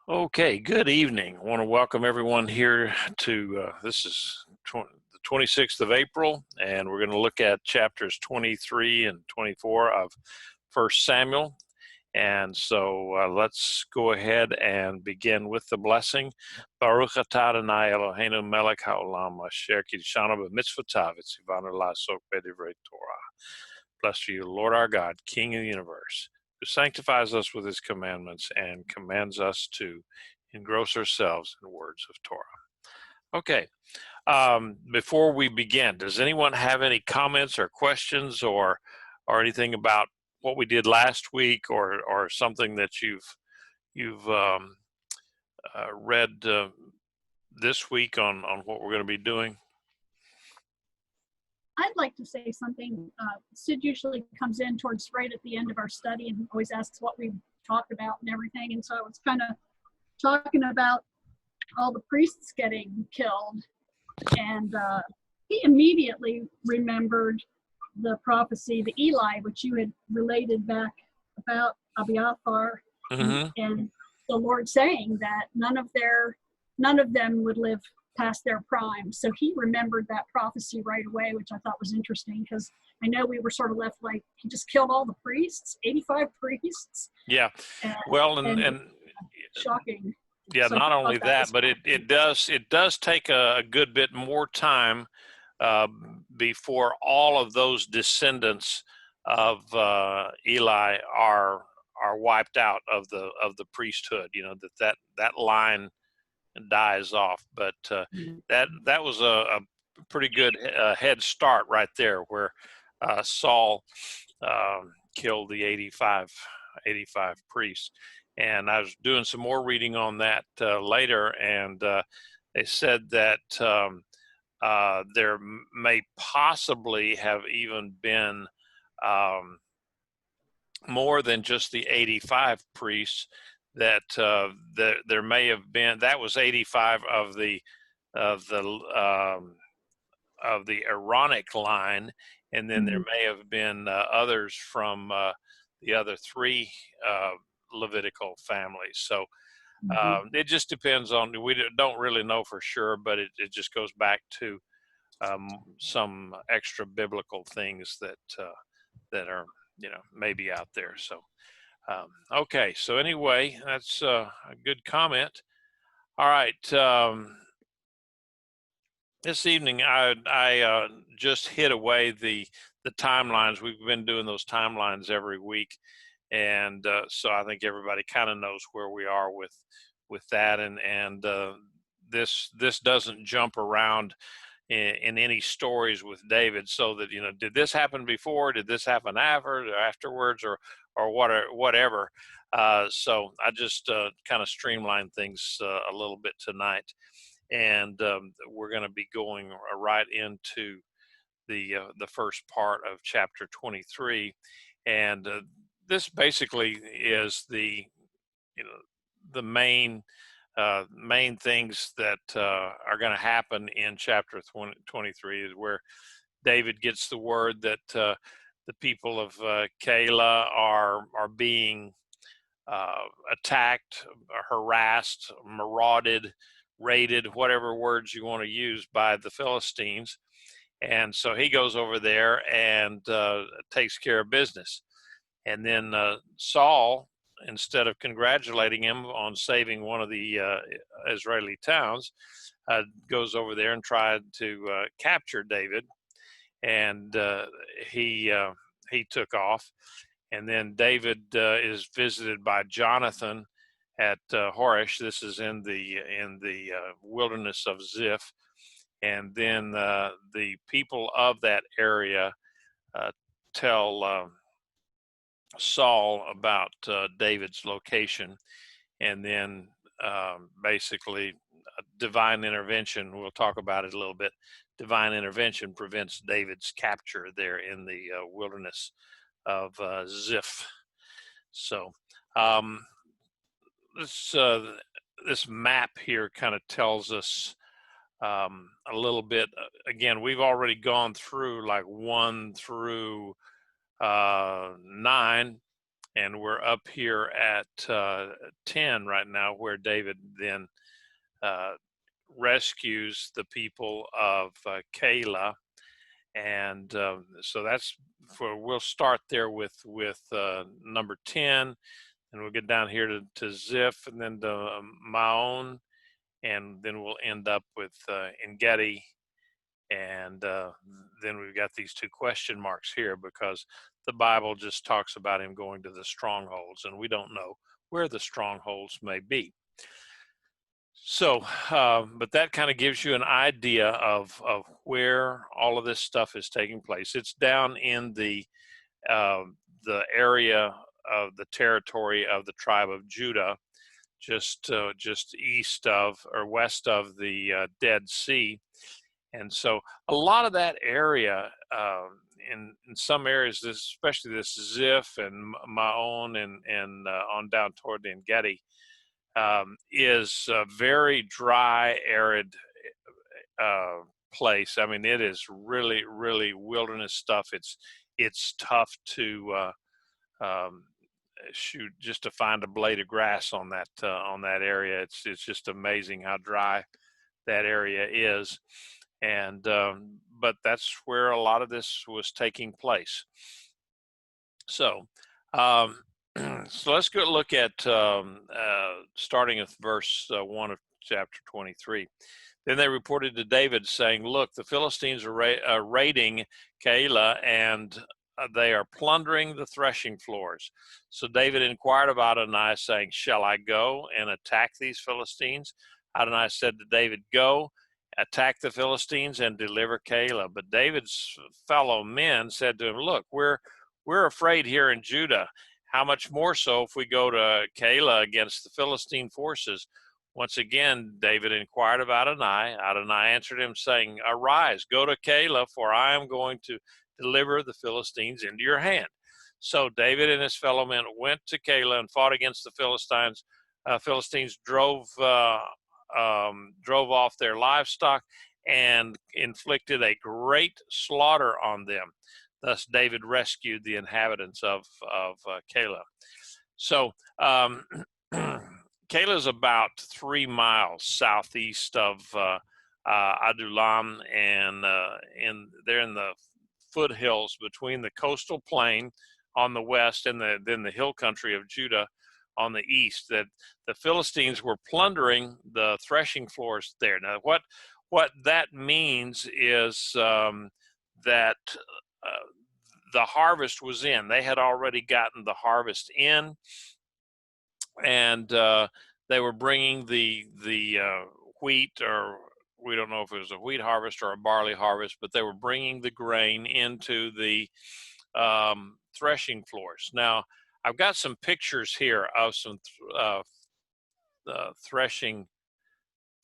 Okay, good evening. I want to welcome everyone here to this is the 26th of April, and we're going to look at chapters 23 and 24 of First Samuel. And so let's go ahead and begin with the blessing. Baruch atah Adonai Eloheinu melech haolam asher kiddushanu b'mitzvotav v'tzivanu la'asok b'divrei Torah. Blessed are you, Lord our God, King of the universe, who sanctifies us with his commandments and commands us to engross ourselves in words of Torah. Okay, before we begin, does anyone have any comments or questions or anything about what we did last week, or something that you've read this week on what we're going to be doing? I'd like to say something. Sid usually comes in towards right at the end of our study and always asks what we talked about and everything. And so I was kind of talking about all the priests getting killed. And he immediately remembered the prophecy, the Eli, which you had related back about Abiathar, and the Lord saying that none of them would live past their prime. So he remembered that prophecy right away, which I thought was interesting, because I know we were sort of left like, he just killed all the priests, 85 priests. Yeah, well, and shocking. Yeah, so not only that, but it does take a good bit more time before all of those descendants of Eli are wiped out of the priesthood. You know, that line dies off. But that was a pretty good head start right there, where Saul killed the 85 priests. And I was doing some more reading on that later, and they said that there may possibly have even been more than just the 85 priests. That there may have been, that was 85 of the Aaronic line, and then there may have been others from the other three Levitical families. So it just depends on, we don't really know for sure, but it just goes back to some extra biblical things that are, maybe out there. So okay, so anyway, that's a good comment. All right, this evening I just hid away the timelines. We've been doing those timelines every week, and so I think everybody kind of knows where we are with that, and this doesn't jump around in any stories with David, so that, did this happen before, did this happen afterwards, or whatever. So I just kind of streamline things a little bit tonight, and we're going to be going right into the first part of chapter 23, and this basically is the main things that are going to happen in chapter 23, is where David gets the word that the people of Keilah are being attacked, harassed, marauded, raided, whatever words you want to use, by the Philistines. And so he goes over there and takes care of business. And then Saul, instead of congratulating him on saving one of the Israeli towns, goes over there and tried to capture David, and he took off. And then David is visited by Jonathan at Horesh. This is in the wilderness of Ziph. And then the people of that area tell Saul about David's location, and then basically divine intervention, we'll talk about it a little bit, divine intervention prevents David's capture there in the wilderness of Ziph. So this map here kind of tells us a little bit. Again, we've already gone through like 1 through 9, And we're up here at 10 right now, where David then rescues the people of Keilah. And so that's we'll start there with number 10, and we'll get down here to Ziph, and then to Maon, and then we'll end up with Engedi. And then we've got these two question marks here, because the Bible just talks about him going to the strongholds, and we don't know where the strongholds may be. So, but that kind of gives you an idea of where all of this stuff is taking place. It's down in the area of the territory of the tribe of Judah, just east of or west of the Dead Sea. And so a lot of that area, in some areas, especially this Ziph and Maon and on down toward the Engedi, is a very dry, arid place. I mean, it is really, really wilderness stuff. It's tough to shoot just to find a blade of grass on that area. It's just amazing how dry that area is. And but that's where a lot of this was taking place. So so let's go look at starting with verse 1 of chapter 23. Then they reported to David, saying, "Look, the Philistines are raiding Keilah, and they are plundering the threshing floors." So David inquired of Adonai, saying, "Shall I go and attack these Philistines?" Adonai said to David, "Go, attack the Philistines and deliver Keilah." But David's fellow men said to him, "Look, we're afraid here in Judah. How much more so if we go to Keilah against the Philistine forces?" Once again, David inquired of Adonai. Adonai answered him, saying, "Arise, go to Keilah, for I am going to deliver the Philistines into your hand." So David and his fellow men went to Keilah and fought against the Philistines. Philistines drove off their livestock and inflicted a great slaughter on them. Thus, David rescued the inhabitants of Keilah. So, Keilah is about 3 miles southeast of Adullam, and they're in the foothills between the coastal plain on the west and then the hill country of Judah on the east. That the Philistines were plundering the threshing floors there. Now, what that means is that the harvest was in. They had already gotten the harvest in, and they were bringing the wheat, or we don't know if it was a wheat harvest or a barley harvest, but they were bringing the grain into the threshing floors. Now, I've got some pictures here of some threshing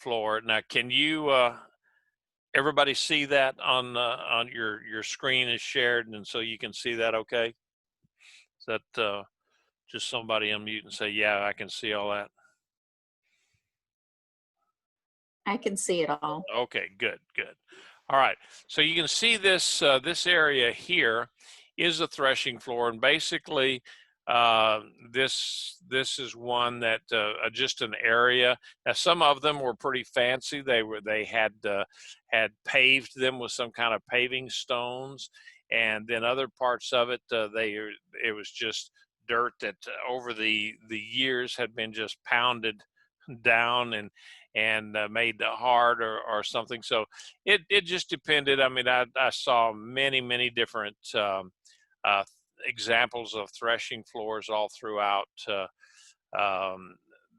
floor. Now, can you everybody see that on your screen is shared, and so you can see that okay? Is that just somebody unmute and say, "Yeah, I can see all that"? I can see it all. Okay, good. All right, so you can see this this area here is a threshing floor, and basically this is one that just an area. Now, some of them were pretty fancy. They had paved them with some kind of paving stones, and then other parts of it it was just dirt that over the years had been just pounded down and made hard or something. So it just depended. I mean, I saw many different examples of threshing floors all throughout the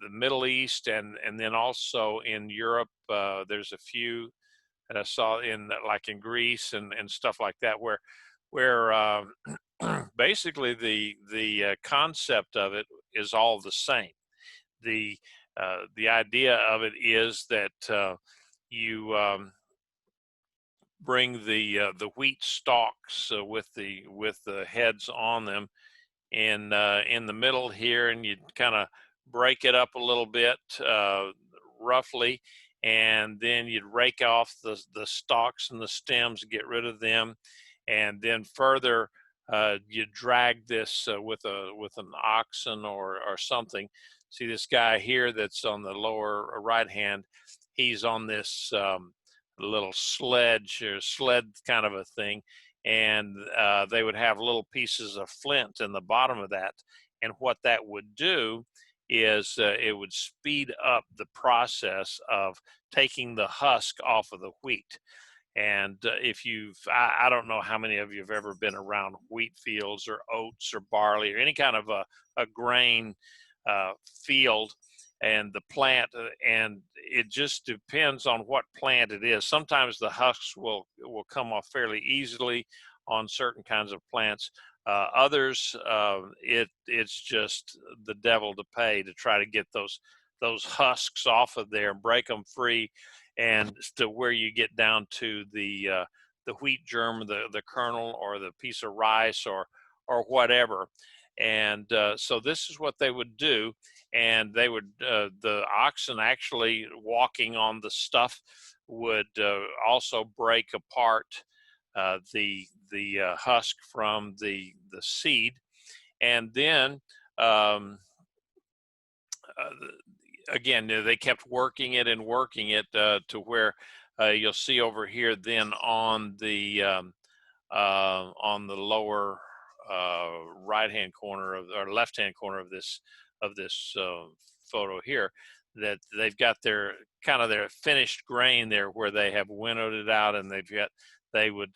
Middle East, and then also in Europe. There's a few that I saw in Greece and stuff like that, where basically the concept of it is all the same. The idea of it is that you bring the wheat stalks with the heads on them in the middle here, and you kind of break it up a little bit roughly, and then you'd rake off the stalks and the stems, get rid of them, and then further you drag this with an oxen or something. See this guy here that's on the lower right hand. He's on this little sledge or sled kind of a thing, and they would have little pieces of flint in the bottom of that. And what that would do is it would speed up the process of taking the husk off of the wheat. And if I don't know how many of you have ever been around wheat fields or oats or barley or any kind of a grain field and the plant, and it just depends on what plant it is. Sometimes the husks will come off fairly easily on certain kinds of plants. Others, it's just the devil to pay to try to get those husks off of there and break them free, and to where you get down to the wheat germ, the kernel, or the piece of rice, or whatever. And so this is what they would do, and they would the oxen actually walking on the stuff would also break apart the husk from the seed, and then again they kept working it and working it to where you'll see over here then on the lower right hand corner of or left hand corner of this photo here, that they've got their kind of their finished grain there where they have winnowed it out, and they would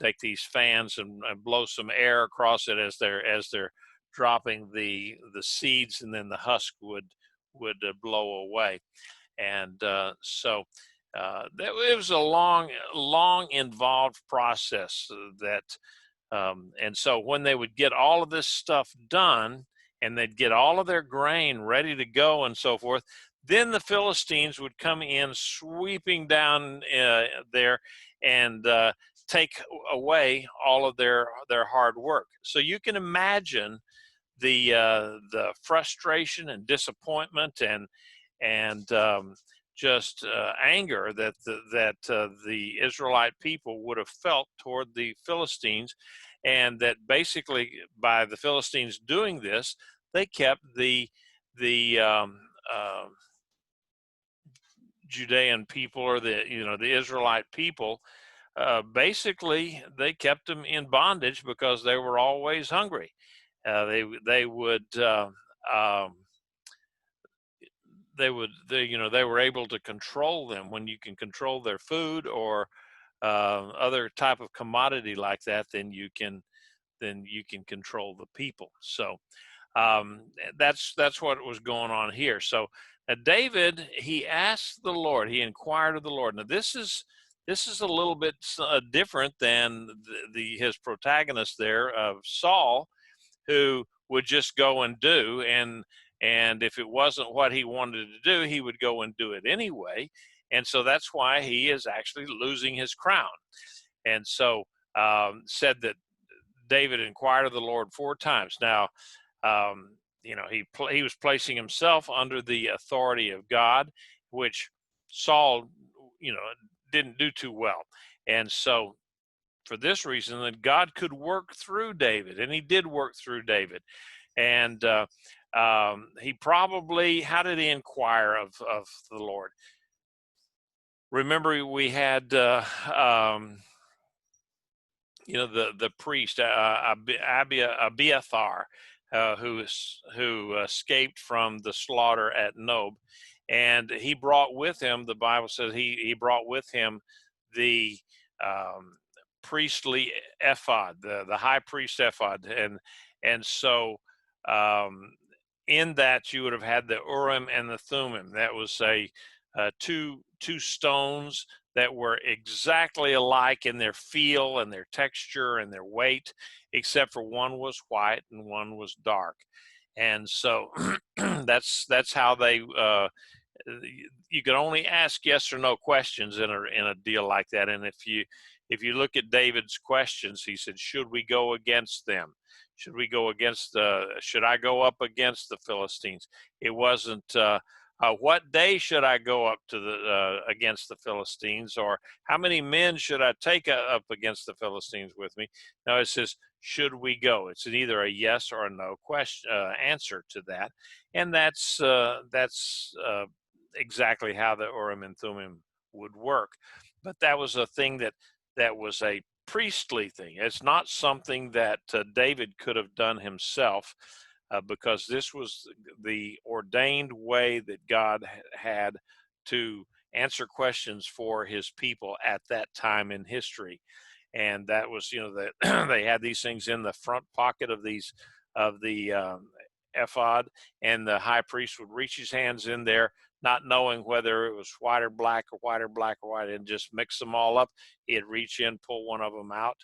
take these fans and blow some air across it as they're dropping the seeds, and then the husk would blow away. And so it was a long involved process that and so when they would get all of this stuff done and they'd get all of their grain ready to go and so forth, then the Philistines would come in sweeping down there and take away all of their hard work. So you can imagine the frustration and disappointment and just anger that the Israelite people would have felt toward the Philistines, and that basically by the Philistines doing this, they kept the Judean people, or the Israelite people, basically they kept them in bondage because they were always hungry. They were able to control them. When you can control their food or other type of commodity like that, then you can control the people. So that's what was going on here. So David, he asked the Lord, he inquired of the Lord. Now this is a little bit different than his protagonist there of Saul, who would just go and do, and if it wasn't what he wanted to do, he would go and do it anyway. And so that's why he is actually losing his crown. And so said that David inquired of the Lord 4 times. Now, he was placing himself under the authority of God, which Saul, didn't do too well. And so for this reason, that God could work through David, and he did work through David. And he probably, how did he inquire of the Lord? Remember, we had the priest Abiathar, who escaped from the slaughter at Nob, and he brought with him, the Bible says he brought with him the priestly ephod, the high priest ephod, and so in that you would have had the Urim and the Thummim. That was two stones that were exactly alike in their feel and their texture and their weight, except for one was white and one was dark. And so that's how they you could only ask yes or no questions in a deal like that. And if you look at David's questions, he said, should we go against them? Should I go up against the Philistines? It wasn't what day should I go up to the against the Philistines, or how many men should I take up against the Philistines with me? No, it says, should we go? It's either a yes or a no question answer to that, and that's exactly how the Urim and Thummim would work. But that was a thing that was a priestly thing. It's not something that David could have done himself, because this was the ordained way that God had to answer questions for his people at that time in history. And that was, that they had these things in the front pocket of the ephod, and the high priest would reach his hands in there, not knowing whether it was white or black or white or black or white, and just mix them all up. He'd reach in, pull one of them out,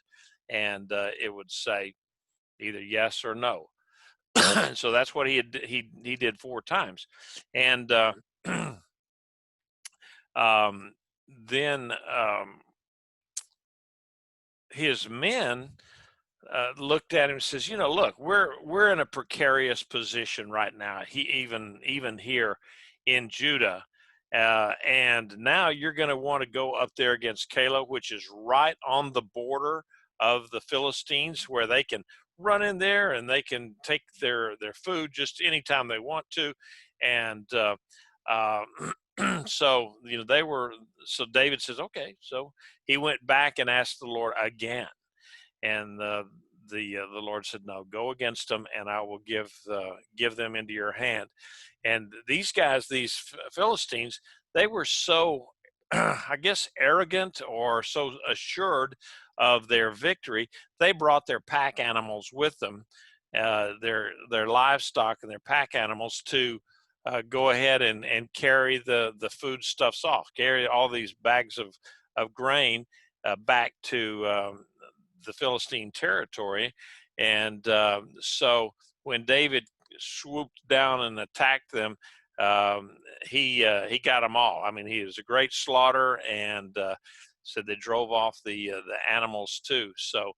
and it would say either yes or no. So that's what he did 4 times, and then his men looked at him and says, look, we're in a precarious position right now. He even here in Judah, and now you're going to want to go up there against Keilah, which is right on the border of the Philistines, where they can run in there and they can take their food just anytime they want to, and so so David says, okay. So he went back and asked the Lord again, and the Lord said, no, go against them, and I will give them into your hand. And these guys, these Philistines, they were so I guess arrogant, or so assured of their victory, they brought their pack animals with them, their livestock and their pack animals, to go ahead and carry the foodstuffs off, carry all these bags of grain back to the Philistine territory. And so when David swooped down and attacked them, he got them all. I mean, he was a great slaughter, and said they drove off the animals too. So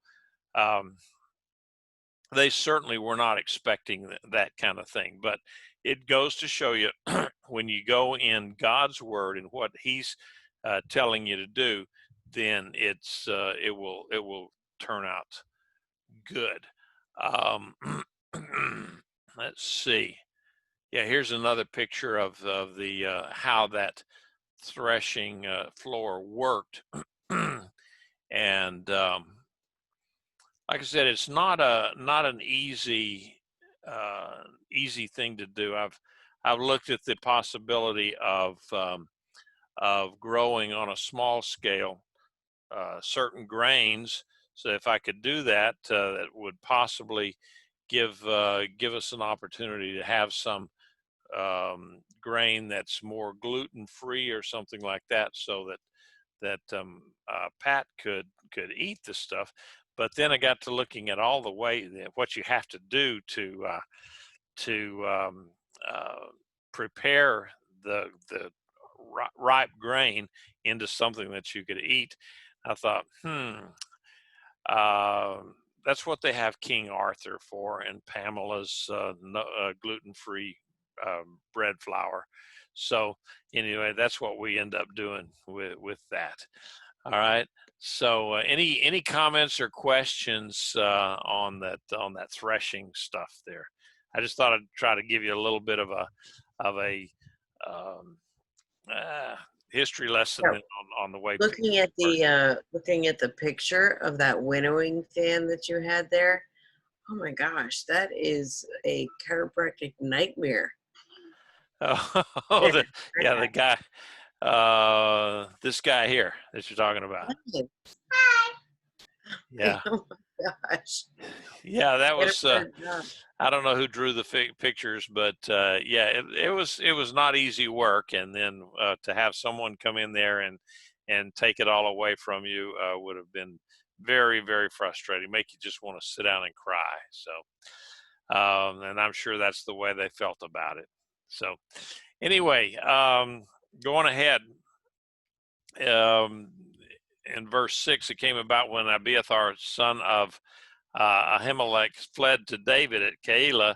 they certainly were not expecting that kind of thing. But it goes to show you, when you go in God's word and what He's telling you to do, then it will turn out good. Let's see. Yeah, here's another picture of the how that threshing floor worked. And like I said, it's not an easy thing to do. I've looked at the possibility of growing on a small scale certain grains. So if I could do that, that would possibly give us an opportunity to have some grain that's more gluten free or something like that, so that Pat could eat the stuff. But then I got to looking at all the way what you have to do to prepare the ripe grain into something that you could eat. I thought, that's what they have King Arthur for, and Pamela's gluten-free bread flour. So anyway, that's what we end up doing with that. All right. So any comments or questions on that threshing stuff there? I just thought I'd try to give you a little bit of a history lesson on the way. Looking at the picture of that winnowing fan that you had there, oh my gosh, that is a chiropractic nightmare. The guy, this guy here that you're talking about. Yeah. Oh my gosh. Yeah, that was. I don't know who drew the pictures, but yeah, it was not easy work, and then to have someone come in there and take it all away from you would have been very, very frustrating. Make you just want to sit down and cry. So, and I'm sure that's the way they felt about it. So, anyway, going ahead. In verse 6, it came about when Abiathar, son of Ahimelech, fled to David at Keilah,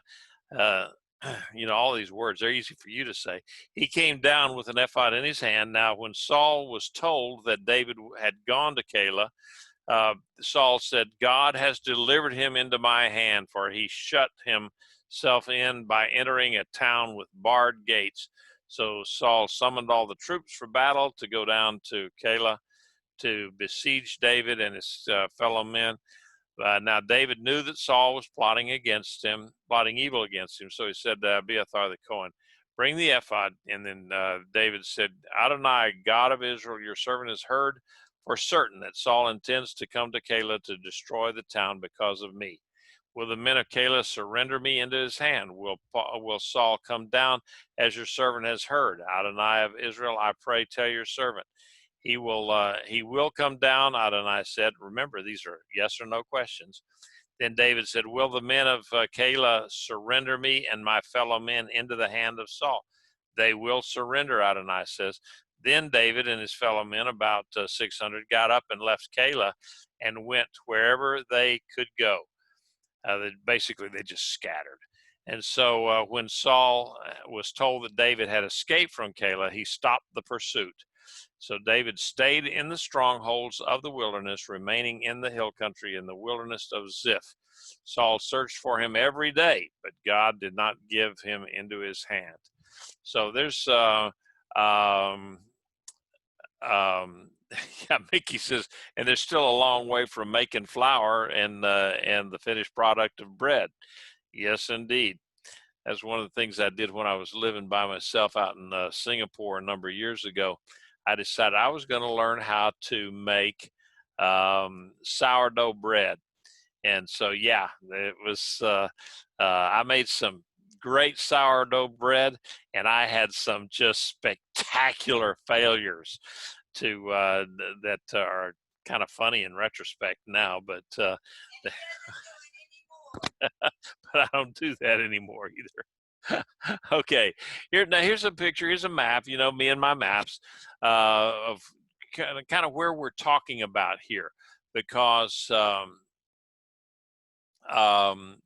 all these words, they're easy for you to say. He came down with an ephod in his hand. Now, when Saul was told that David had gone to Keilah, Saul said, God has delivered him into my hand, for he shut himself in by entering a town with barred gates. So Saul summoned all the troops for battle to go down to Keilah to besiege David and his fellow men. Now David knew that Saul was plotting evil against him. So he said to Abiathar the Kohen, bring the ephod. And then David said, Adonai, God of Israel, your servant has heard for certain that Saul intends to come to Keilah to destroy the town because of me. Will the men of Keilah surrender me into his hand? Will Saul come down as your servant has heard? Adonai of Israel, I pray, tell your servant. He will come down, Adonai said. Remember, these are yes or no questions. Then David said, will the men of Keilah surrender me and my fellow men into the hand of Saul? They will surrender, Adonai says. Then David and his fellow men, about 600, got up and left Keilah and went wherever they could go. Basically, they just scattered. And so when Saul was told that David had escaped from Keilah, he stopped the pursuit. So David stayed in the strongholds of the wilderness, remaining in the hill country in the wilderness of Ziph. Saul searched for him every day, but God did not give him into his hand. So there's yeah, Mickey says, and there's still a long way from making flour and the finished product of bread. Yes, indeed. That's one of the things I did when I was living by myself out in Singapore a number of years ago. I decided I was going to learn how to make sourdough bread. And so, yeah, it was, I made some great sourdough bread, and I had some just spectacular failures that are kind of funny in retrospect now, but but I don't do that anymore either. Okay, here's a picture. Here's a map. Me and my maps of kind of where we're talking about here, because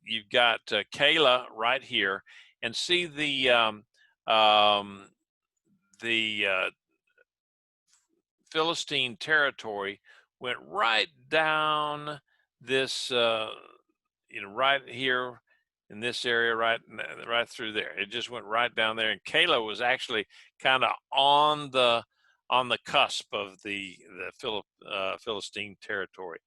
you've got Keilah right here, and see the Philistine territory went right down this, right here in this area, right through there. It just went right down there, and Keilah was actually kind of on the cusp of the Philistine territory.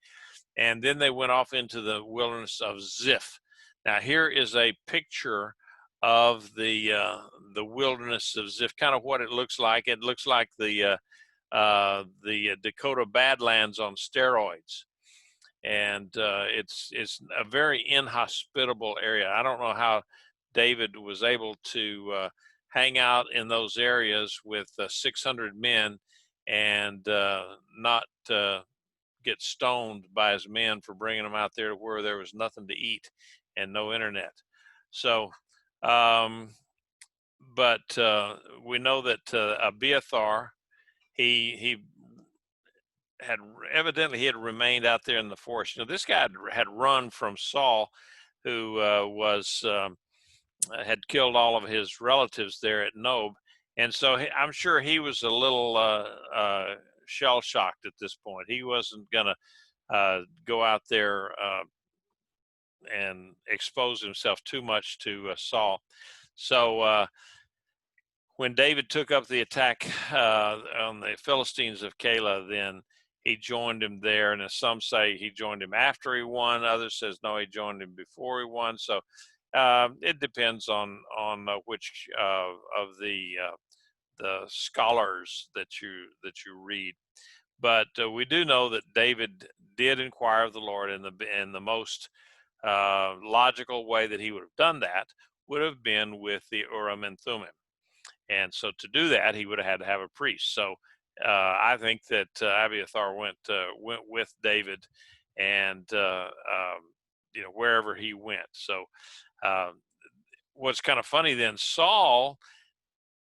And then they went off into the wilderness of Ziph. Now here is a picture of the wilderness of Ziph, kind of what it looks like. It looks like the Dakota Badlands on steroids. And it's a very inhospitable area. I don't know how David was able to hang out in those areas with 600 men and not get stoned by his men for bringing them out there to where there was nothing to eat and no internet. So, but we know that Abiathar, he had remained out there in the forest. This guy had run from Saul, who had killed all of his relatives there at Nob, and so I'm sure he was a little shell shocked at this point. He wasn't gonna go out there and expose himself too much to Saul. So when David took up the attack on the Philistines of Keilah, then he joined him there. And as some say, he joined him after he won. Others says, no, he joined him before he won. So it depends on which of the scholars that you read. But we do know that David did inquire of the Lord, in the most logical way that he would have done that would have been with the Urim and Thummim. And so to do that, he would have had to have a priest. So I think that Abiathar went with David, and wherever he went. So what's kind of funny then, Saul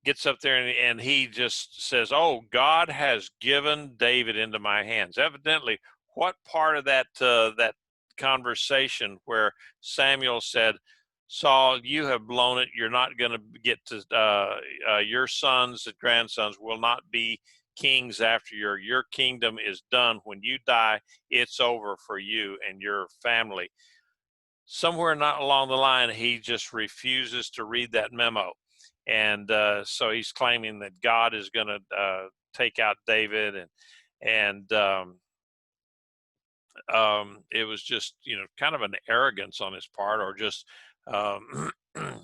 gets up there and he just says, "Oh, God has given David into my hands." Evidently, what part of that conversation where Samuel said, Saul, you have blown it. You're not going to get to, your sons and grandsons will not be kings after your kingdom is done. When you die, it's over for you and your family. Somewhere not along the line, he just refuses to read that memo. And so he's claiming that God is going to take out David, and it was just, kind of an arrogance on his part, or just,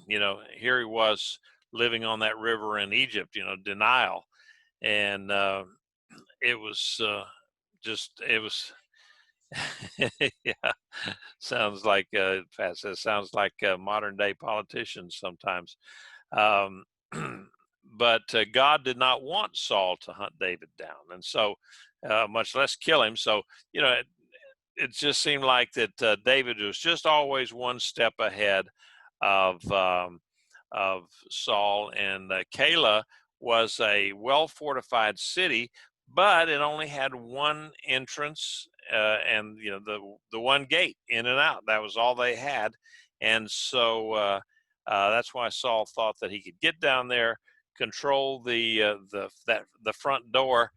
here he was living on that river in Egypt, denial. And it was it was, yeah, sounds like, Pat says, sounds like modern day politicians sometimes. Um, but God did not want Saul to hunt David down, and so much less kill him. So, it just seemed like that David was just always one step ahead of Saul. And Keilah was a well fortified city, but it only had one entrance, and the one gate in and out. That was all they had, and so that's why Saul thought that he could get down there, control the front door,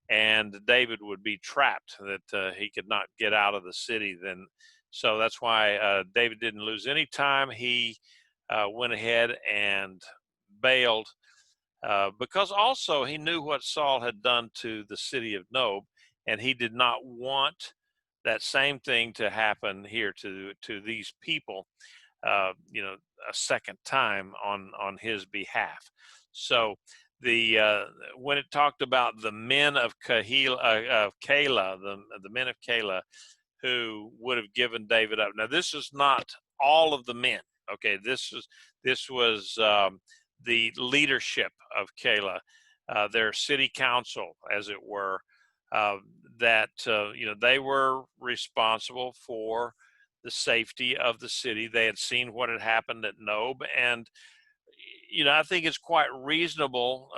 and David would be trapped, that he could not get out of the city. Then, so that's why David didn't lose any time. He went ahead and bailed, because also he knew what Saul had done to the city of Nob, and he did not want that same thing to happen here to these people, a second time on his behalf. So when it talked about the men of Keilah, the men of Keilah who would have given David up. Now, this is not all of the men. Okay, this was the leadership of Keilah, their city council, as it were, that they were responsible for the safety of the city. They had seen what had happened at Nob, and I think it's quite reasonable,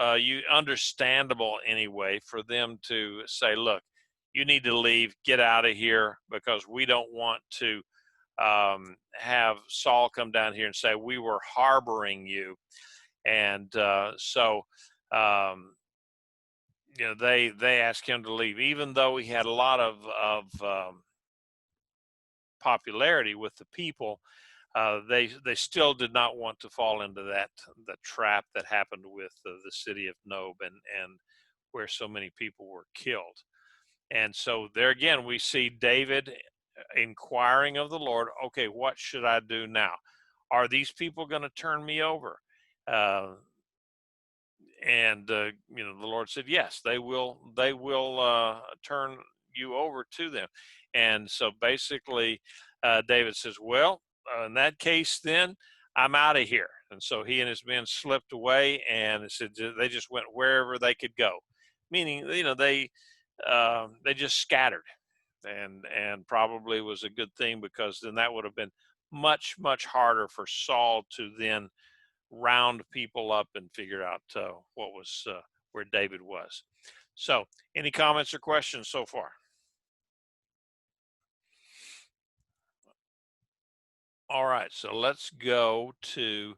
understandable anyway, for them to say, "Look, you need to leave, get out of here, because we don't want to have Saul come down here and say we were harboring you." And so they asked him to leave, even though he had a lot of popularity with the people. They still did not want to fall into the trap that happened with the city of Nob, and where so many people were killed. And so there again, we see David inquiring of the Lord, okay, what should I do now? Are these people going to turn me over? And the Lord said, yes, they will turn you over to them. And so basically David says, well, in that case, then I'm out of here. And so he and his men slipped away, and it said they just went wherever they could go, meaning they just scattered, and probably was a good thing, because then that would have been much harder for Saul to then round people up and figure out what was where David was. So, any comments or questions so far? All right, so let's go to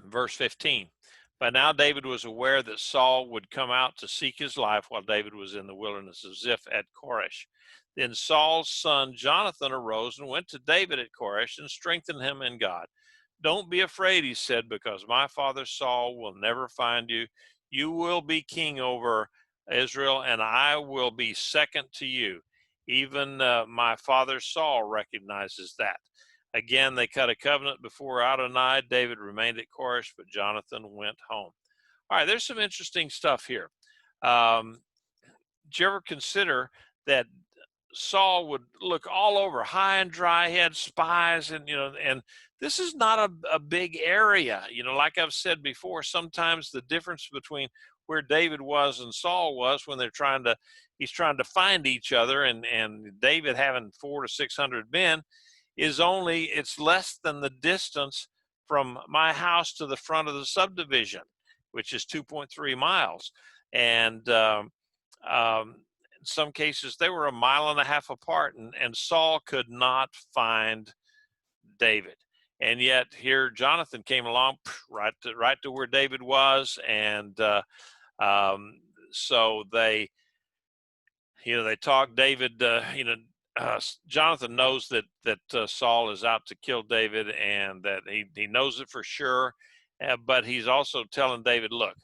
verse 15. By now David was aware that Saul would come out to seek his life while David was in the wilderness of Ziph at Koresh. Then Saul's son Jonathan arose and went to David at Koresh and strengthened him in God. Don't be afraid, he said, because my father Saul will never find you. You will be king over Israel, and I will be second to you. Even my father Saul recognizes that. Again, they cut a covenant before Adonai. David remained at Koresh, but Jonathan went home. All right, there's some interesting stuff here. Did you ever consider that Saul would look all over, high and dry, he had spies, and this is not a big area. Like I've said before, sometimes the difference between where David was and Saul was, when he's trying to find each other, and David having 400 to 600 men, it's less than the distance from my house to the front of the subdivision, which is 2.3 miles. And in some cases they were 1.5 miles apart, and Saul could not find David. And yet here Jonathan came along right to where David was, and so they talk. David, Jonathan knows that Saul is out to kill David, and that he knows it for sure. But he's also telling David, look,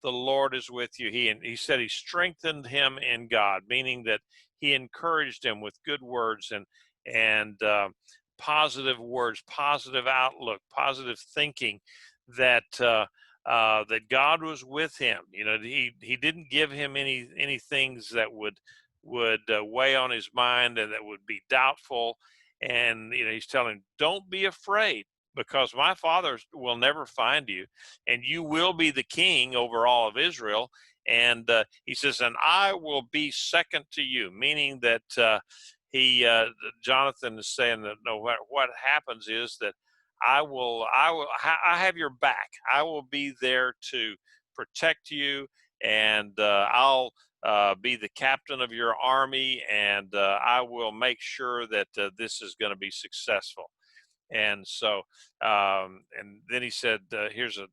the Lord is with you. He said he strengthened him in God, meaning that he encouraged him with good words and positive words, positive outlook, positive thinking, that that God was with him. He didn't give him any things that would weigh on his mind and that would be doubtful. And he's telling him, don't be afraid, because my father will never find you, and you will be the king over all of Israel. And he says, and I will be second to you, meaning that Jonathan is saying that no matter what happens is that I have your back. I will be there to protect you, and I'll be the captain of your army, and I will make sure that this is going to be successful. And so, and then he said, here's a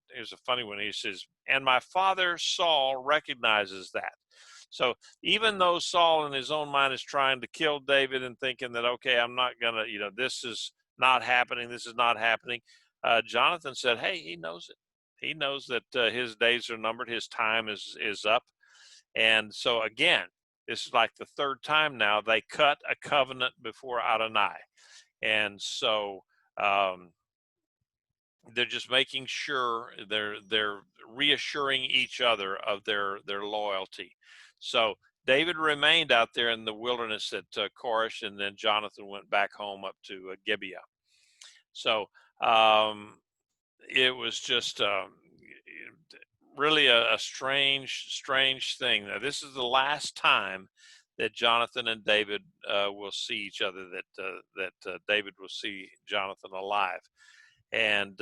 funny one. He says, and my father Saul recognizes that. So even though Saul in his own mind is trying to kill David and thinking that, okay, I'm not going to, this is not happening. This is not happening. Jonathan said, hey, he knows it. He knows that his days are numbered. His time is up. And so again, this is like the third time now they cut a covenant before Adonai. And so they're just making sure they're reassuring each other of their loyalty. So David remained out there in the wilderness at Koresh, and then Jonathan went back home up to Gibeah. So it was just really a strange thing. Now, this is the last time that Jonathan and David will see each other, that David will see Jonathan alive. And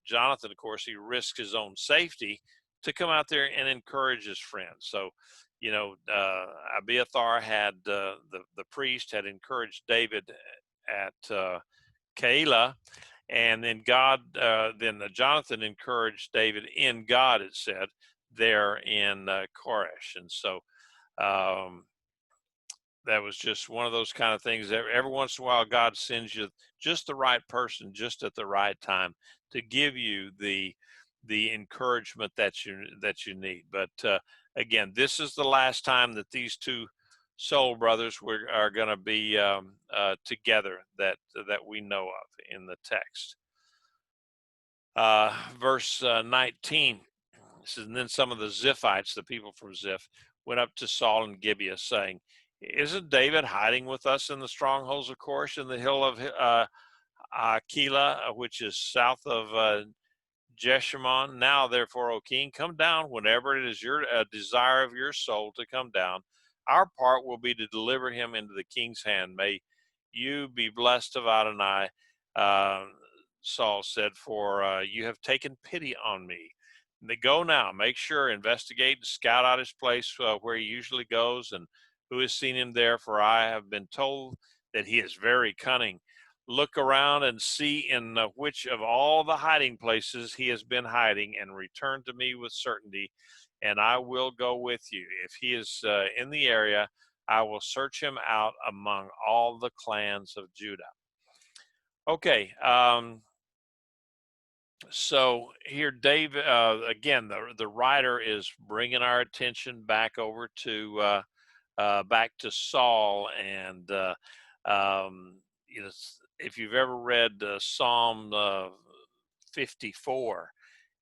Jonathan, of course, he risked his own safety to come out there and encourage his friends. So, Abiathar had, the priest had encouraged David at Keilah, and then Jonathan encouraged David in God, it said, there in Koresh. And so that was just one of those kind of things that every once in a while God sends you just the right person, just at the right time, to give you the encouragement that you need. But again, this is the last time that these two soul brothers are going to be together that we know of in the text. Verse 19 says, and then some of the Ziphites, the people from Ziph, went up to Saul in Gibeah, saying, isn't David hiding with us in the strongholds of Koresh in the hill of Keilah, which is south of Jeshimon? Now, therefore, O king, come down whenever it is your desire of your soul to come down. Our part will be to deliver him into the king's hand. May you be blessed of Adonai, Saul said, for you have taken pity on me. They go now, make sure, investigate and scout out his place where he usually goes, and who has seen him there, for I have been told that he is very cunning. Look around and see in which of all the hiding places he has been hiding, and return to me with certainty, and I will go with you. If he is in the area, I will search him out among all the clans of Judah. Okay, so here, David, again, the writer is bringing our attention back over to back to Saul, and if you've ever read Psalm 54,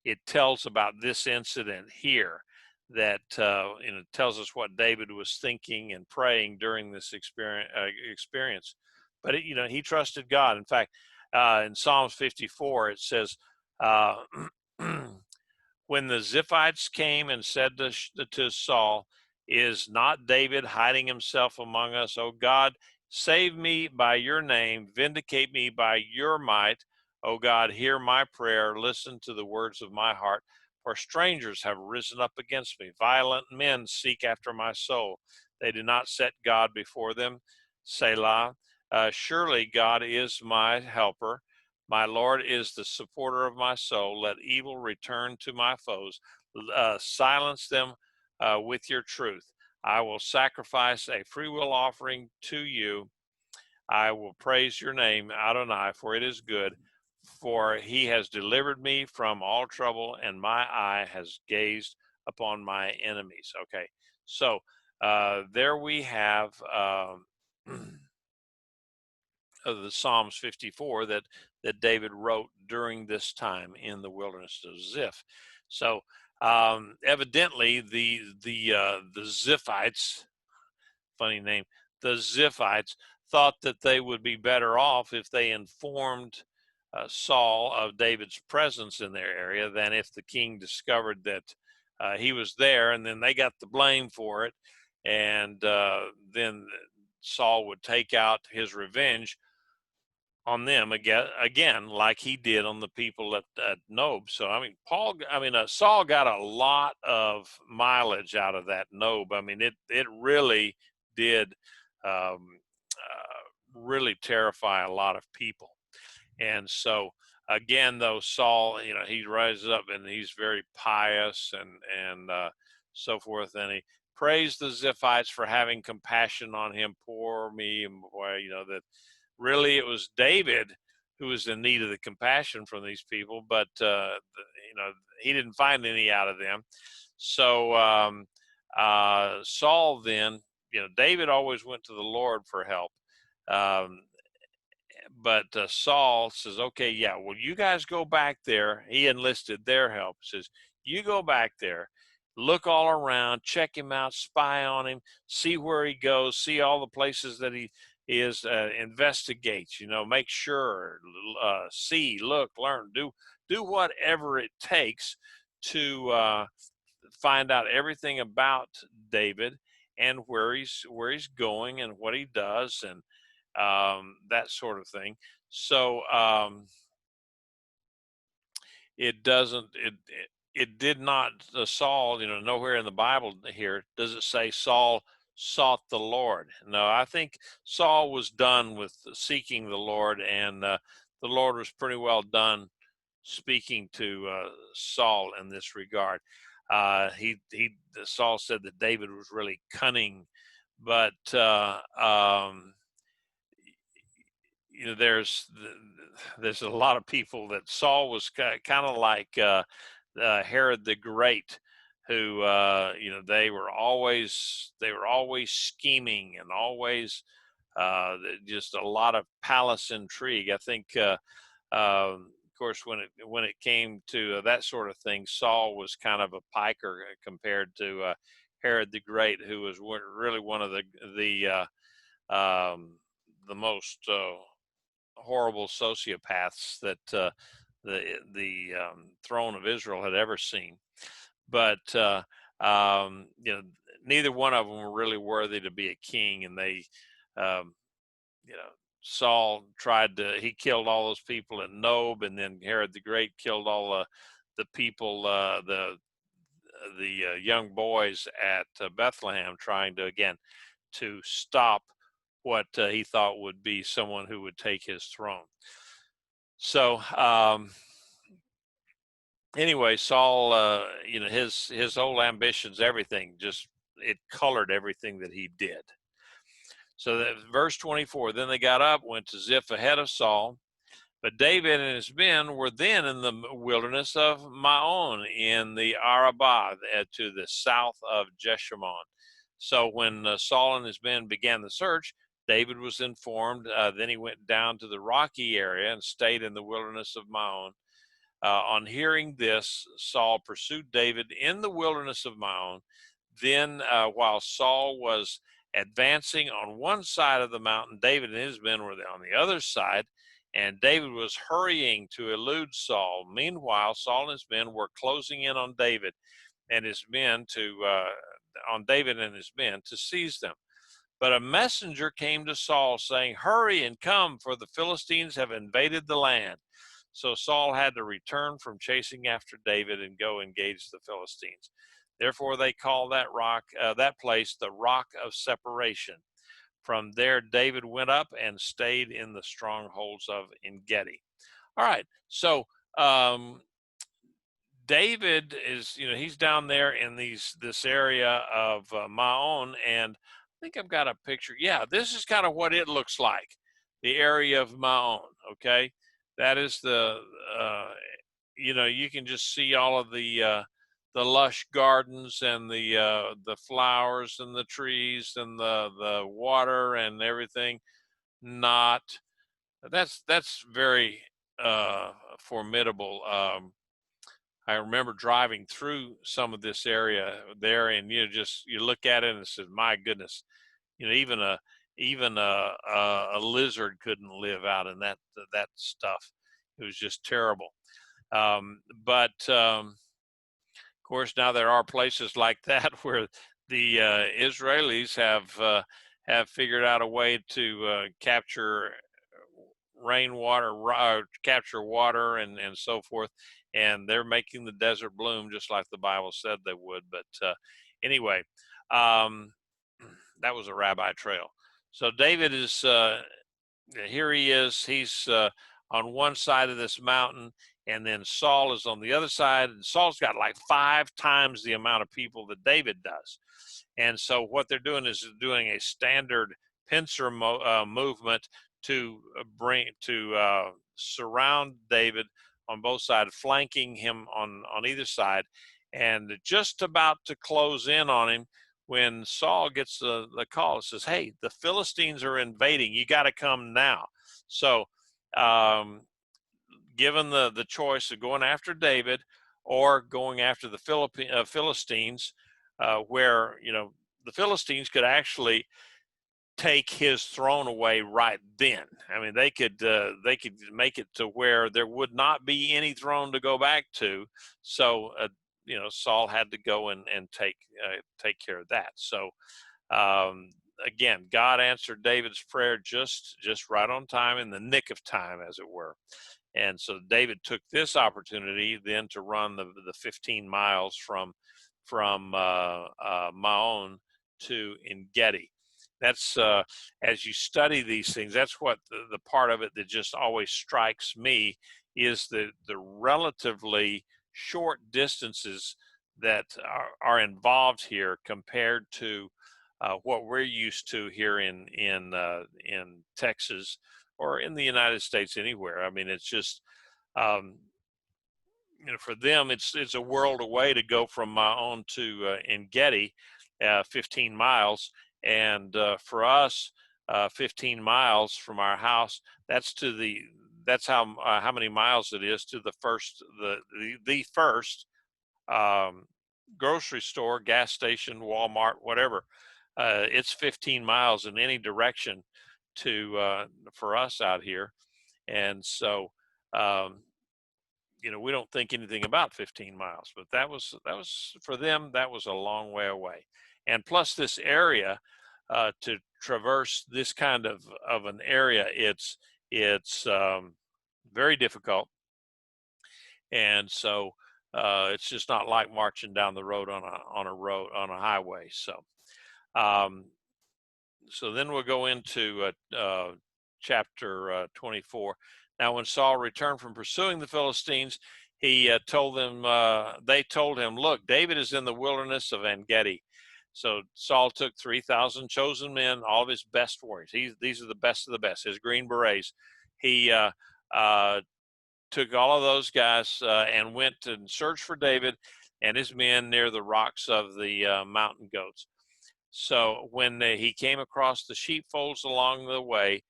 it tells about this incident here, that tells us what David was thinking and praying during this experience. But he trusted God. In fact, in Psalms 54, it says, when the Ziphites came and said to Saul, is not David hiding himself among us? O God, save me by your name, vindicate me by your might. O God, hear my prayer, listen to the words of my heart. For strangers have risen up against me. Violent men seek after my soul. They do not set God before them. Selah. Surely God is my helper. My Lord is the supporter of my soul. Let evil return to my foes. Silence them with your truth. I will sacrifice a freewill offering to you. I will praise your name, Adonai, for it is good. For he has delivered me from all trouble, and my eye has gazed upon my enemies. Okay, so there we have the Psalms 54 that David wrote during this time in the wilderness of Ziph. So evidently the Ziphites, funny name, the Ziphites thought that they would be better off if they informed Saul of David's presence in their area than if the king discovered that he was there, and then they got the blame for it, and then Saul would take out his revenge on them again, like he did on the people at Nob. So I mean, Saul got a lot of mileage out of that Nob. I mean, it really did really terrify a lot of people. And so again, though, Saul, he rises up and he's very pious and so forth, and he praised the Ziphites for having compassion on him. Poor me, and boy, that really it was David who was in need of the compassion from these people, but he didn't find any out of them. So Saul then, David always went to the Lord for help. But Saul says, okay, yeah, well, you guys go back there. He enlisted their help. He says, you go back there, look all around, check him out, spy on him, see where he goes, see all the places that he is, investigate, make sure, see, look, learn, do whatever it takes to find out everything about David and where he's going and what he does and that sort of thing. So it did not, Saul, nowhere in the Bible here does it say Saul sought the Lord. No, I think Saul was done with seeking the Lord, and the Lord was pretty well done speaking to Saul in this regard. Saul said that David was really cunning, but there's a lot of people that Saul was kind of like Herod the Great, who they were always scheming and always just a lot of palace intrigue. I think of course when it came to that sort of thing, Saul was kind of a piker compared to Herod the Great, who was really one of the most horrible sociopaths that the throne of Israel had ever seen. But neither one of them were really worthy to be a king, and they, Saul he killed all those people at Nob, and then Herod the Great killed all the people, the young boys at Bethlehem, trying to stop what he thought would be someone who would take his throne. So anyway, Saul, his whole ambitions, everything, it colored everything that he did. So that verse 24, then they got up, went to Ziph ahead of Saul, but David and his men were then in the wilderness of Maon in the Arabah to the south of Jeshimon. So when Saul and his men began the search, David was informed. Then he went down to the rocky area and stayed in the wilderness of Maon. On hearing this, Saul pursued David in the wilderness of Maon. Then, while Saul was advancing on one side of the mountain, David and his men were on the other side, and David was hurrying to elude Saul. Meanwhile, Saul and his men were closing in on David and his men to seize them. But a messenger came to Saul saying, hurry and come, for the Philistines have invaded the land. So Saul had to return from chasing after David and go engage the Philistines. Therefore they call that place the Rock of Separation. From there David went up and stayed in the strongholds of En-gedi. All right. So um, David is, he's down there in this area of Maon, and I think I've got a picture. Yeah, this is kind of what it looks like, the area of Maon. Okay, that is uh, you can just see all of the lush gardens and the flowers and the trees and the water and everything. Not that's very formidable. I remember driving through some of this area there, and you look at it and says, "My goodness, even a lizard couldn't live out in that stuff. It was just terrible." But of course, now there are places like that where the Israelis have figured out a way to capture rainwater, capture water, and so forth, and they're making the desert bloom just like the Bible said they would. But anyway, um, that was a rabbi trail. So David is here. He is. He's on one side of this mountain, and then Saul is on the other side. And Saul's got like 5 times the amount of people that David does. And so what they're doing is doing a standard pincer movement to surround David on both sides, flanking him on either side, and just about to close in on him when Saul gets the call. It says, "Hey, the Philistines are invading. You got to come now." So, given the choice of going after David or going after the Philistines, where the Philistines could actually take his throne away right then. I mean, they could make it to where there would not be any throne to go back to. So Saul had to go and take care of that. So again, God answered David's prayer just right on time, in the nick of time, as it were. And so David took this opportunity then to run the 15 miles from Maon to Engedi. That's as you study these things, that's what the part of it that just always strikes me is the relatively short distances that are involved here compared to what we're used to here in Texas or in the United States anywhere. I mean, it's just for them, it's a world away to go from Maon to Engedi, 15 miles, and for us, 15 miles from our house, that's how many miles it is to the first grocery store, gas station, Walmart, whatever. It's 15 miles in any direction for us out here, and so we don't think anything about 15 miles, but that was for them. That was a long way away, and plus this area to traverse this kind of an area, it's very difficult, and so it's just not like marching down the road on a highway. So so then we'll go into chapter 24. Now, when Saul returned from pursuing the Philistines, he told them. They told him, "Look, David is in the wilderness of En-gedi." So Saul took 3,000 chosen men, all of his best warriors. These are the best of the best, his Green Berets. He took all of those guys and went and searched for David and his men near the rocks of the mountain goats. So when he came across the sheepfolds along the way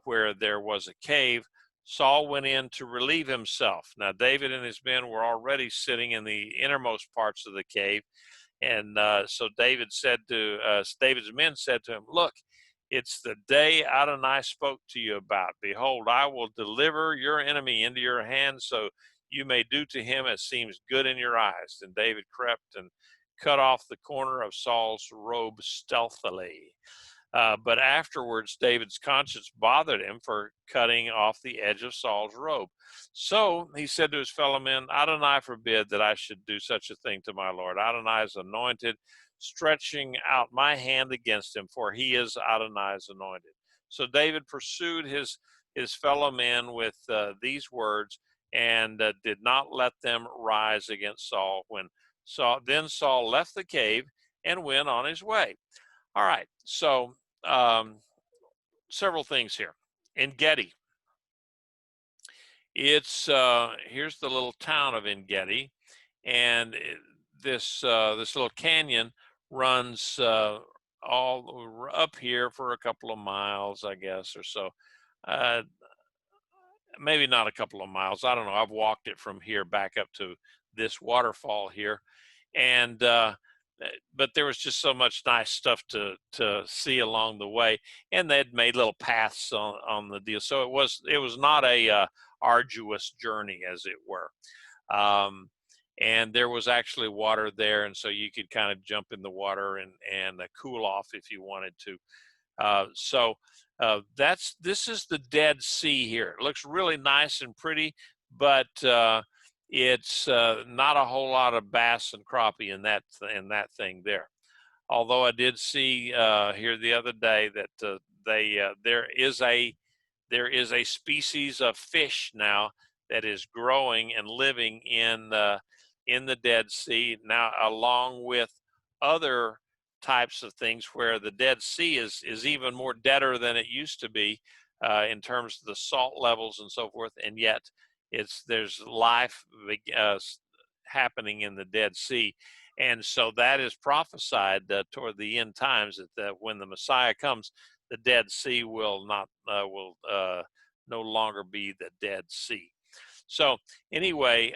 where there was a cave, Saul went in to relieve himself. Now, David and his men were already sitting in the innermost parts of the cave. And so David's men said to him, "Look, it's the day Adonai spoke to you about. Behold, I will deliver your enemy into your hands, so you may do to him as seems good in your eyes." And David crept and cut off the corner of Saul's robe stealthily. But afterwards, David's conscience bothered him for cutting off the edge of Saul's robe. So he said to his fellow men, "Adonai forbid that I should do such a thing to my Lord. Adonai is anointed, stretching out my hand against him, for he is Adonai's anointed." So David pursued his his fellow men with these words, and did not let them rise against Saul. Then Saul left the cave and went on his way. All right, so several things here. En Gedi, it's here's the little town of En Gedi, and this little canyon runs all up here for a couple of miles, I guess, or so. Uh, Maybe not a couple of miles. I don't know. I've walked it from here back up to this waterfall here, and but there was just so much nice stuff to see along the way, and they'd made little paths on the deal. So it was not a arduous journey, as it were. And there was actually water there, and so you could kind of jump in the water and cool off if you wanted to. This is the Dead Sea here. It looks really nice and pretty, but it's not a whole lot of bass and crappie in that thing there. Although I did see here the other day that there is a species of fish now that is growing and living in the Dead Sea now, along with other types of things where the Dead Sea is even more deader than it used to be in terms of the salt levels and so forth, and yet there's life happening in the Dead Sea. And so that is prophesied toward the end times, that when the Messiah comes, the Dead Sea will no longer be the Dead Sea. So anyway,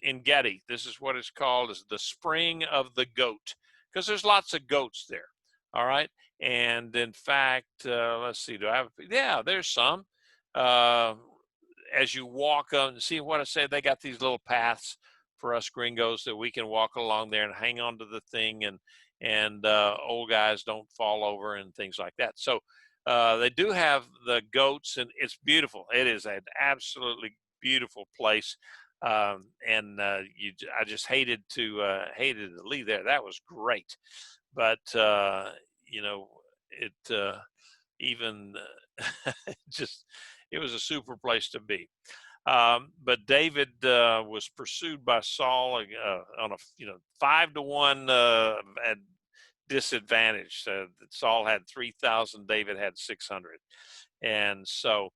En Gedi, this is what it's called, is the spring of the goat, because there's lots of goats there. All right, and in fact, let's see, there's some. As you walk on, see what I said, they got these little paths for us gringos that we can walk along there and hang on to the thing, and old guys don't fall over and things like that. So they do have the goats, and it's beautiful. It is an absolutely beautiful place, I just hated to leave there. That was great, but it even it was a super place to be. But David was pursued by Saul on a 5-to-1 at disadvantage. Saul had 3,000, David had 600, and so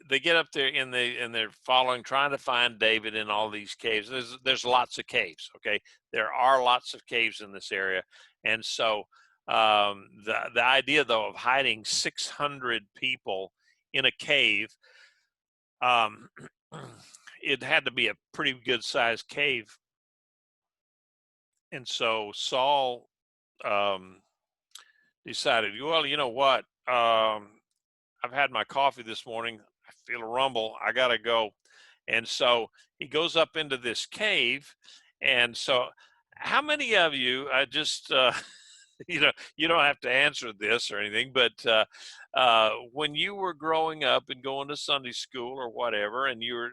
they get up there and they're following, trying to find David in all these caves. There's lots of caves. Okay, there are lots of caves in this area, and so the idea though of hiding 600 people in a cave, it had to be a pretty good sized cave, and so Saul decided, well, you know what? I've had my coffee this morning. I feel a rumble. I got to go. And so he goes up into this cave. And so how many of you, I just, you don't have to answer this or anything, but when you were growing up and going to Sunday school or whatever, and you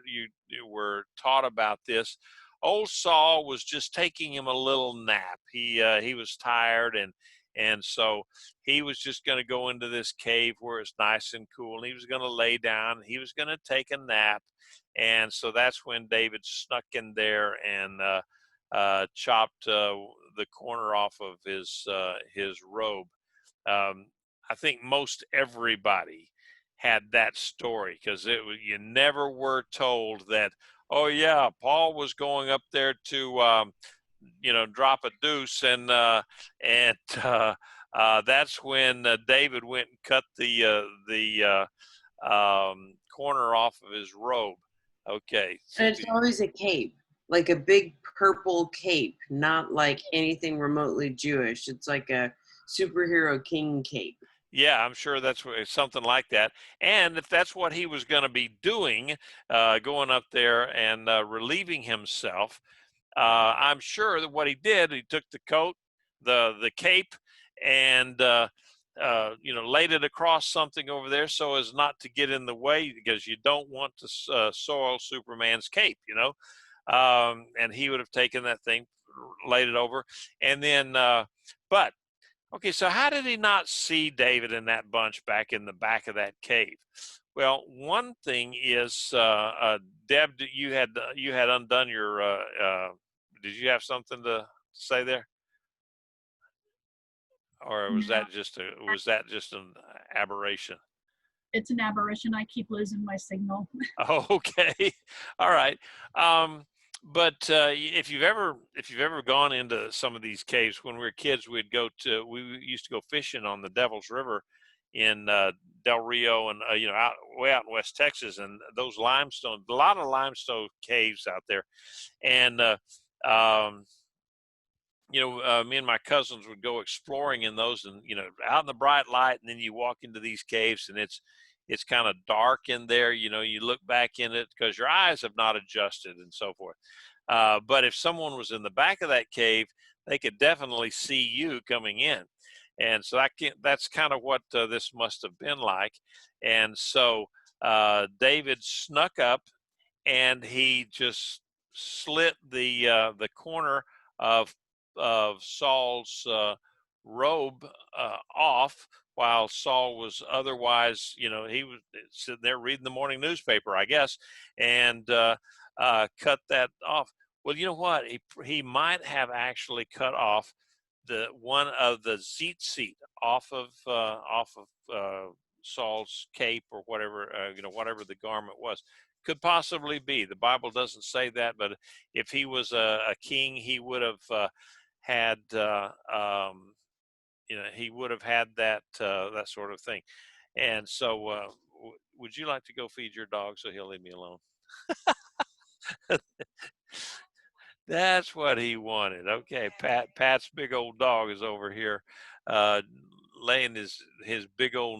were taught about this, old Saul was just taking him a little nap. He was tired, and so he was just going to go into this cave where it's nice and cool, and he was going to lay down. He was going to take a nap, and so that's when David snuck in there and chopped the corner off of his robe. I think most everybody had that story, because you never were told that, oh yeah, Paul was going up there to drop a deuce, and that's when David went and cut the corner off of his robe. Okay, and it's always a cape, like a big purple cape, not like anything remotely Jewish. It's like a superhero king cape. Yeah, I'm sure that's something like that. And if that's what he was going to be doing, going up there and relieving himself, I'm sure that what he did, he took the coat, the cape, and laid it across something over there so as not to get in the way, because you don't want to soil Superman's cape, and he would have taken that thing, laid it over, and then but Okay, so how did he not see David and that bunch back in the back of that cave? Well, one thing is, Deb, you had undone your. Did you have something to say there, or No, was that just an aberration? it's an aberration. I keep losing my signal. Oh, okay. All right. Um, but if you've ever gone into some of these caves, when we were kids, we used to go fishing on the Devil's River in Del Rio and way out in West Texas, and those limestone, a lot of limestone caves out there, and um, me and my cousins would go exploring in those, and out in the bright light, and then you walk into these caves, and it's kind of dark in there. You look back in it because your eyes have not adjusted and so forth. But if someone was in the back of that cave, they could definitely see you coming in, and so that's kind of what this must have been like. And so David snuck up, and he just slit the corner of Saul's robe off, while Saul was otherwise, he was sitting there reading the morning newspaper, I guess, and cut that off. Well, you know what? He might have actually cut off the one of the seat off of Saul's cape, or whatever, whatever the garment was. Could possibly be. The Bible doesn't say that, but if he was a king, he would have had he would have had that sort of thing. And so, would you like to go feed your dog so he'll leave me alone? That's what he wanted. Okay, Pat's big old dog is over here, uh, laying his big old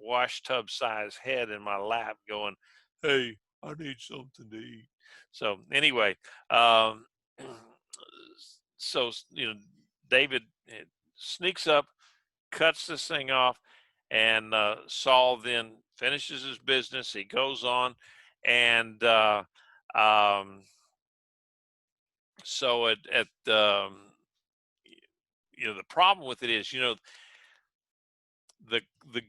wash tub size head in my lap, going, "Hey, I need something to eat." So anyway, um, so David sneaks up, cuts this thing off, and Saul then finishes his business. He goes on, and um, so at the problem with it is, the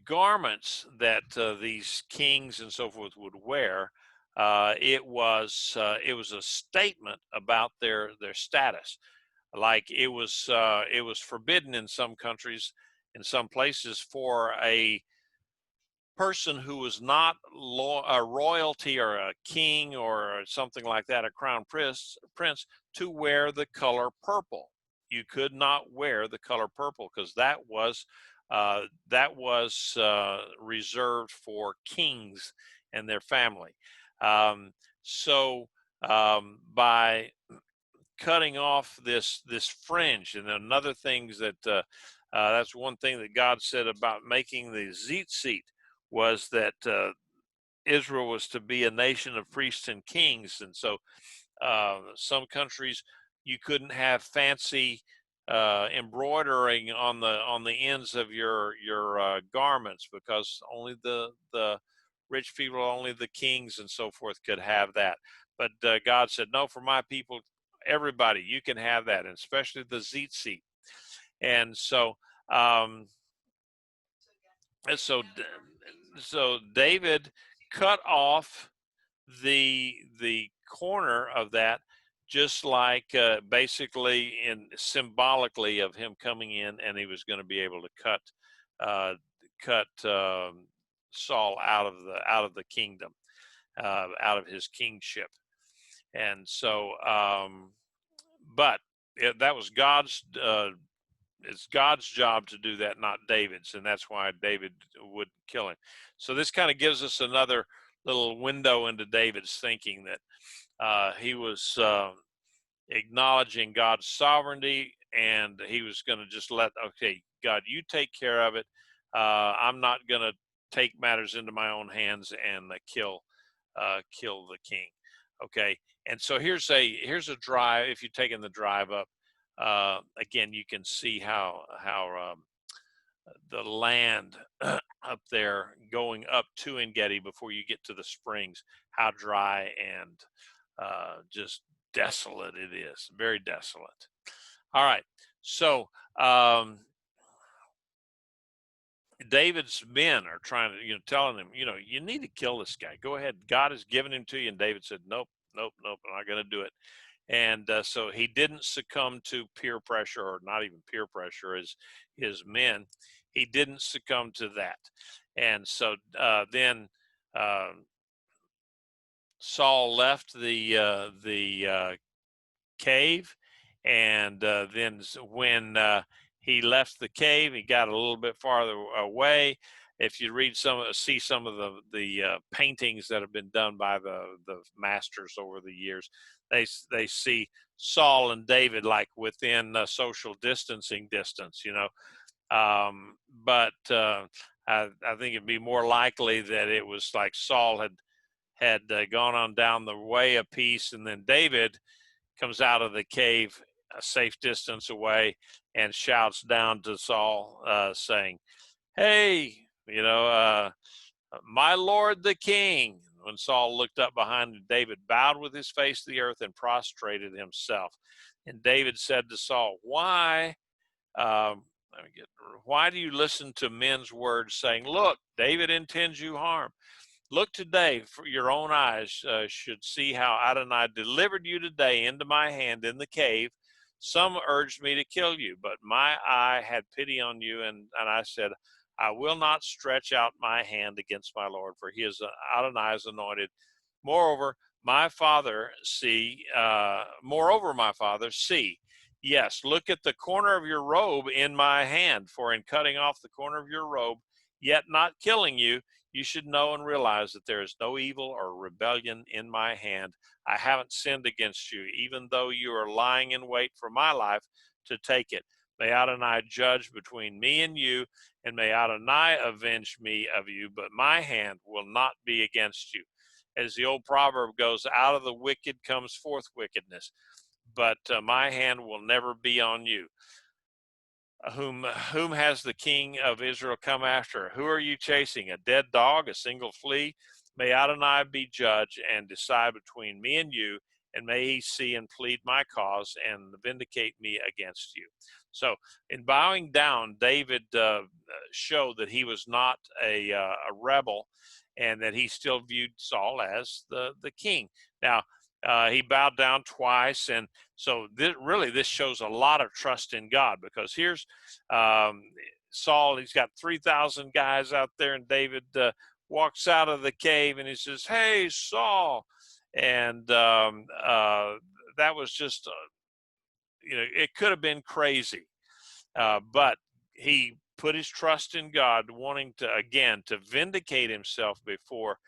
garments that these kings and so forth would wear, it was a statement about their status. Like it was forbidden in some countries, in some places, for a person who was not a royalty or a king or something like that, a crown prince, to wear the color purple. You could not wear the color purple, because that was reserved for kings and their family. Um, so by cutting off this fringe, and another things that that's one thing that God said about making the seat, was that Israel was to be a nation of priests and kings. And so some countries, you couldn't have fancy embroidering on the ends of your garments, because only the rich people, only the kings and so forth could have that. But God said, no, for my people, everybody, you can have that, and especially the seat. And so um, and so so David cut off the corner of that, just like basically in symbolically of him coming in, and he was going to be able to uh, cut Saul out of the kingdom, out of his kingship. And so but that was God's it's God's job to do that, not David's, and that's why David wouldn't kill him. So this kind of gives us another little window into David's thinking, that he was acknowledging God's sovereignty, and he was going to just okay, God, you take care of it. I'm not going to take matters into my own hands and kill the king. Okay, and so here's a drive. If you're taking the drive up, again, you can see how the land up there going up to Engedi before you get to the springs, how dry and just desolate it is. Very desolate. All right. So David's men are trying to, telling him, you need to kill this guy. Go ahead. God has given him to you. And David said, nope, nope, nope. I'm not going to do it. And so he didn't succumb to peer pressure, or not even peer pressure, as his men. He didn't succumb to that. And so then Saul left the cave, and then when he left the cave, he got a little bit farther away. If you see some of the paintings that have been done by the masters over the years, they see Saul and David like within social distancing distance, but I think it'd be more likely that it was like Saul had gone on down the way a piece, and then David comes out of the cave a safe distance away and shouts down to Saul, saying, "Hey, my lord the king." When Saul looked up behind him, David bowed with his face to the earth and prostrated himself. And David said to Saul, um, why do you listen to men's words saying, look, David intends you harm? Look today, for your own eyes should see how Adonai delivered you today into my hand in the cave. Some urged me to kill you, but my eye had pity on you, and I said, I will not stretch out my hand against my Lord, for he is Adonai's anointed. Moreover, my father, see, yes, look at the corner of your robe in my hand, for in cutting off the corner of your robe, yet not killing you, you should know and realize that there is no evil or rebellion in my hand. I haven't sinned against you, even though you are lying in wait for my life to take it. May Adonai judge between me and you, and may Adonai avenge me of you, but my hand will not be against you. As the old proverb goes, out of the wicked comes forth wickedness, but my hand will never be on you. Whom has the king of Israel come after? Who are you chasing? A dead dog, a single flea? May Adonai be judge and decide between me and you, and may he see and plead my cause and vindicate me against you. So in bowing down, David showed that he was not a rebel, and that he still viewed Saul as the king. Now, he bowed down twice, and so this shows a lot of trust in God, because here's Saul. He's got 3,000 guys out there, and David walks out of the cave and he says, "Hey, Saul," and that was just, it could have been crazy, but he put his trust in God, wanting to vindicate himself before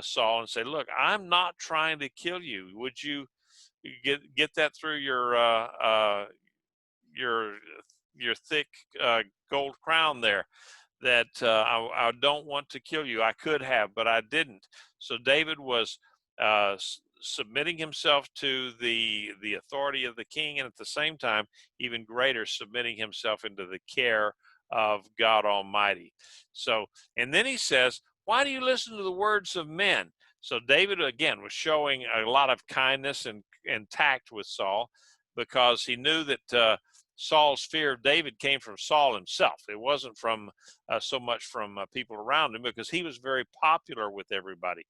Saul and say, "Look, I'm not trying to kill you. Would you get that through your thick gold crown there? That I don't want to kill you. I could have, but I didn't." So David was submitting himself to the authority of the king, and at the same time, even greater, submitting himself into the care of God Almighty. So, and then he says, "Why do you listen to the words of men?" So David again was showing a lot of kindness and tact with Saul, because he knew that Saul's fear of David came from Saul himself. It wasn't from so much from people around him, because he was very popular with everybody.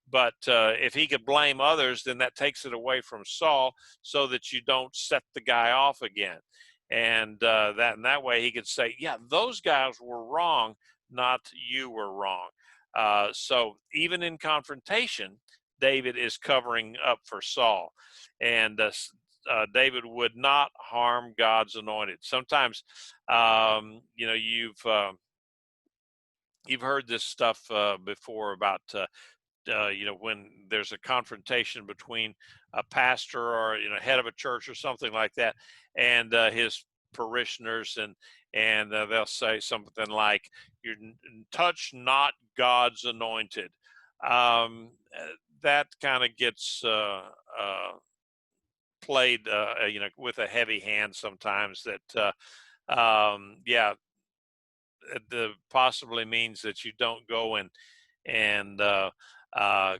But if he could blame others, then that takes it away from Saul, so that you don't set the guy off again. And that way he could say, yeah, those guys were wrong, not you were wrong. So even in confrontation, David is covering up for Saul. And David would not harm God's anointed. Sometimes, you've heard this stuff before about when there's a confrontation between a pastor or head of a church or something like that, and his parishioners, and they'll say something like, "You touch not God's anointed." That kind of gets played with a heavy hand sometimes. That yeah, the possibly means that you don't go and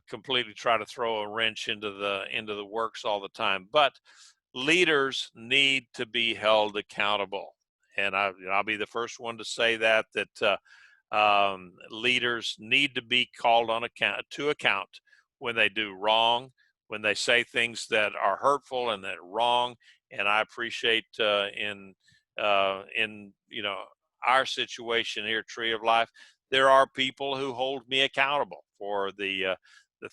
completely try to throw a wrench into the works all the time. But leaders need to be held accountable. And I'll be the first one to say that leaders need to be called to account when they do wrong, when they say things that are hurtful and that are wrong. And I appreciate in our situation here, Tree of Life, there are people who hold me accountable for the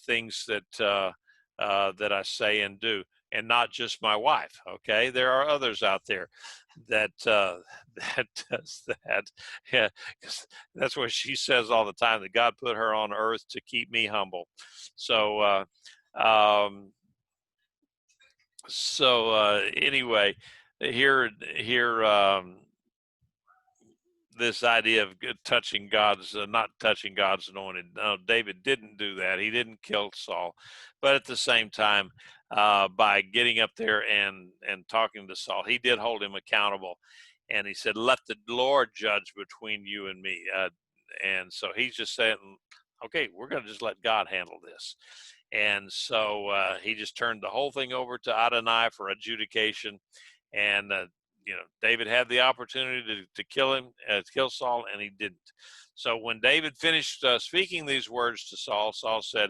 things that I say and do, and not just my wife. Okay, there are others out there that that does that. Yeah, that's what she says all the time, that God put her on earth to keep me humble. So um, anyway, here this idea of touching God's not touching God's anointed. No, David didn't do that. He didn't kill Saul, but at the same time, by getting up there and talking to Saul, he did hold him accountable, and he said, "Let the Lord judge between you and me." And so he's just saying, "Okay, we're going to just let God handle this." And so he just turned the whole thing over to Adonai for adjudication, and David had the opportunity to kill him, kill Saul, and he didn't. So when David finished speaking these words to Saul, Saul said,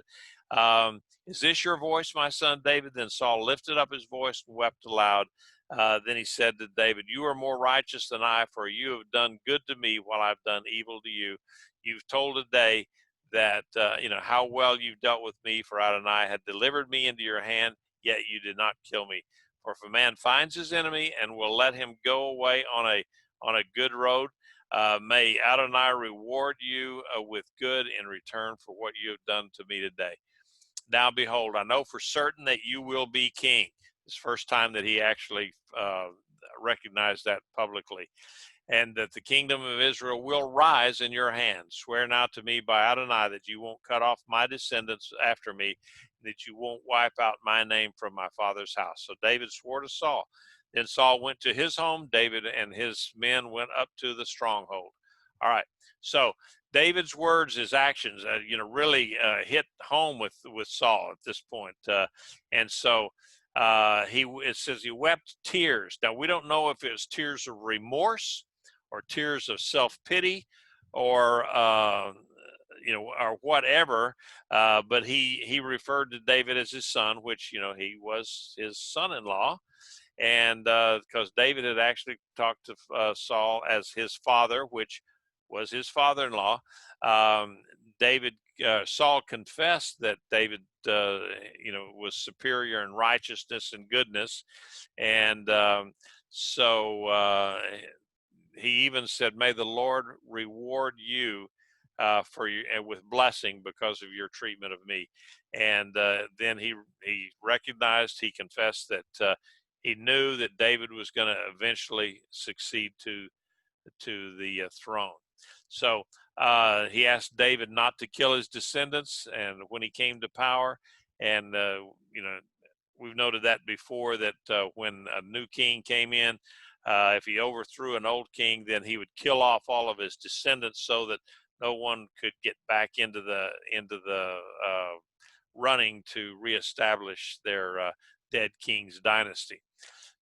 "Is this your voice, my son David?" Then Saul lifted up his voice and wept aloud. Then he said to David, "You are more righteous than I, for you have done good to me while I've done evil to you. You've told today that how well you've dealt with me, for Adonai had delivered me into your hand, yet you did not kill me. For if a man finds his enemy and will let him go away on a good road, may Adonai reward you with good in return for what you have done to me today. Now behold, I know for certain that you will be king." It's the first time that he actually recognized that publicly. "And that the kingdom of Israel will rise in your hands. Swear now to me by Adonai that you won't cut off my descendants after me, that you won't wipe out my name from my father's house." So David swore to Saul. Then Saul went to his home. David and his men went up to the stronghold. All right. So David's words, his actions, really hit home with Saul at this point. And so it says he wept tears. Now we don't know if it was tears of remorse or tears of self-pity or or whatever, but he referred to David as his son, which he was his son-in-law, and because David had actually talked to Saul as his father, which was his father-in-law. Saul confessed that David was superior in righteousness and goodness, and he even said, "May the Lord reward you for you and with blessing because of your treatment of me." And then he recognized, he confessed that he knew that David was going to eventually succeed to the throne. So he asked David not to kill his descendants, and when he came to power, and we've noted that before, that when a new king came in, if he overthrew an old king, then he would kill off all of his descendants so that no one could get back into the running to reestablish their dead king's dynasty.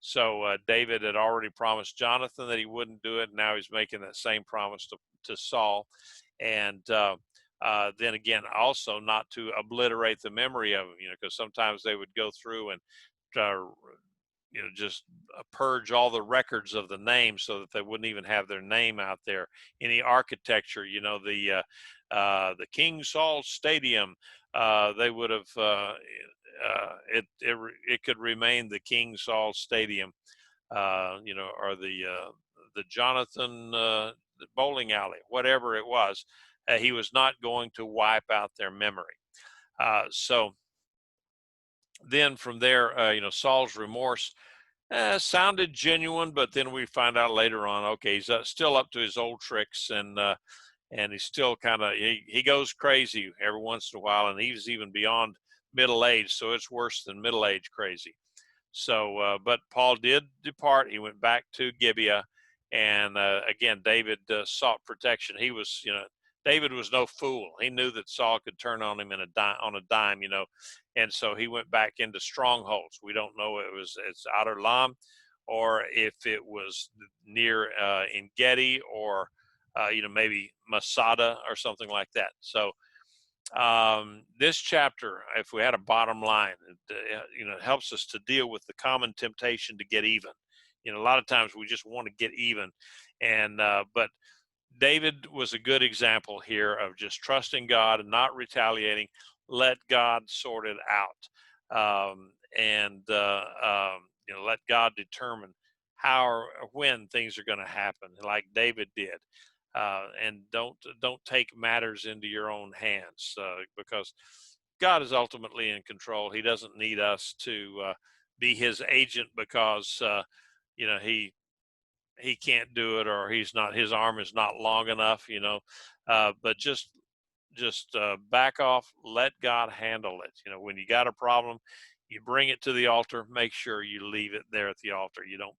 So David had already promised Jonathan that he wouldn't do it. And now he's making that same promise to Saul. And then again, also not to obliterate the memory of him, because sometimes they would go through and just purge all the records of the name so that they wouldn't even have their name out there. Any architecture, the King Saul Stadium, they would have it could remain the King Saul Stadium, or the Jonathan bowling alley, whatever it was. He was not going to wipe out their memory. So then from there, Saul's remorse sounded genuine, but then we find out later on, okay, he's still up to his old tricks, and he's still kind of, he goes crazy every once in a while, and he's even beyond middle age, so it's worse than middle age crazy. So, but Paul did depart. He went back to Gibeah, and again, David sought protection. He was, David was no fool. He knew that Saul could turn on him on a dime, and so he went back into strongholds. We don't know if it's Adullam, or if it was near in Gedi, or maybe Masada or something like that. So this chapter, if we had a bottom line, it helps us to deal with the common temptation to get even. A lot of times we just want to get even, and but David was a good example here of just trusting God and not retaliating. Let God sort it out, and let God determine how or when things are going to happen, like David did. And don't take matters into your own hands, because God is ultimately in control. He doesn't need us to be His agent because he can't do it, or his arm is not long enough, but just back off, let God handle it. When you got a problem, you bring it to the altar, make sure you leave it there at the altar. You don't